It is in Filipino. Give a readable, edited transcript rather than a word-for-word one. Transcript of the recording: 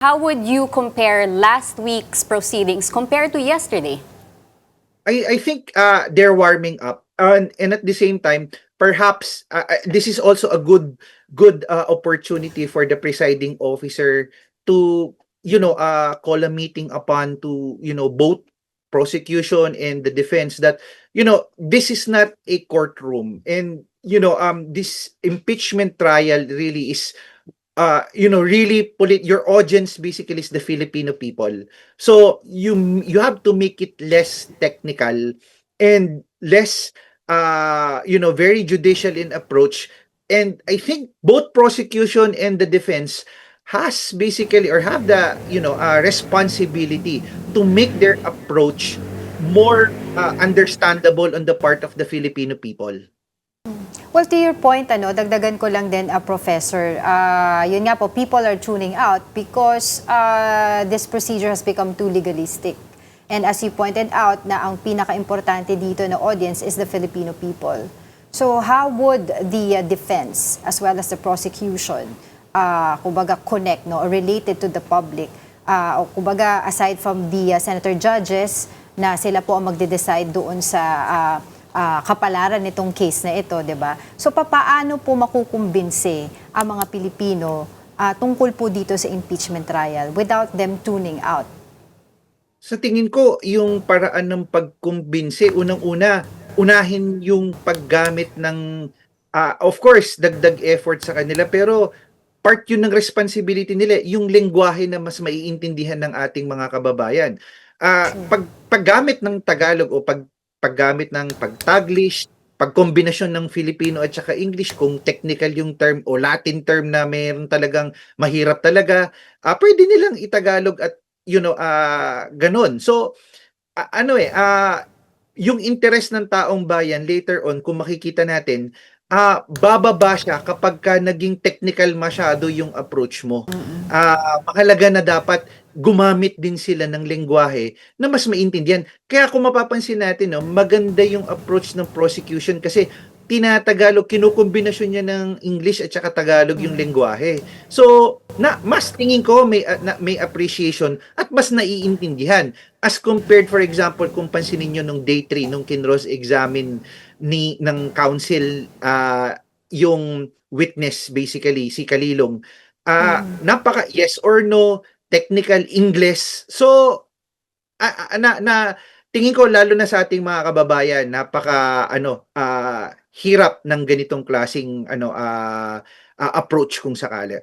How would you compare last week's proceedings compared to yesterday? I think they're warming up, and at the same time, perhaps this is also a good opportunity for the presiding officer to call a meeting upon to both prosecution and the defense that this is not a courtroom, and this impeachment trial really is really your audience basically is the Filipino people. So you have to make it less technical and less very judicial in approach. And I think both prosecution and the defense has basically or have the responsibility to make their approach more understandable on the part of the Filipino people. Well, to your point, dagdagan ko lang din, Professor, yun nga po, people are tuning out because this procedure has become too legalistic. And as you pointed out, na ang pinaka-importante dito na audience is the Filipino people. So how would the defense as well as the prosecution, kumbaga connect, no, or related to the public, o kumbaga aside from the senator judges na sila po ang magde-decide doon sa kapalaran nitong case na ito, 'di ba? So papaano po makukumbinse ang mga Pilipino tungkol po dito sa impeachment trial without them tuning out? Sa tingin ko, yung paraan ng pagkumbinse, unang-una, unahin yung paggamit ng, of course, dagdag effort sa kanila, pero part yun ng responsibility nila, yung lengguwahe na mas maiintindihan ng ating mga kababayan. Paggamit ng Tagalog o paggamit ng pag-Taglish, pagkombinasyon ng Filipino at saka English, kung technical yung term o Latin term na mayroon talagang mahirap talaga, pwede nilang itagalog at ganun. So yung interest ng taong bayan later on, kung makikita natin, bababa siya kapag ka naging technical masyado yung approach mo. Mahalaga na dapat gumamit din sila ng lengguwahe na mas maintindihan. Kaya kung mapapansin natin, no, maganda yung approach ng prosecution kasi tinatagalog, kinukombinasyon niya ng English at saka Tagalog yung lengguwahe. So, mas tingin ko may appreciation at mas naiintindihan. As compared, for example, kung pansinin niyo nung day 3, nung kinross examine ng counsel, yung witness basically, si Kalilong, napaka yes or no, technical English. So, tingin ko lalo na sa ating mga kababayan, napaka hirap ng ganitong klaseng approach kung sakali.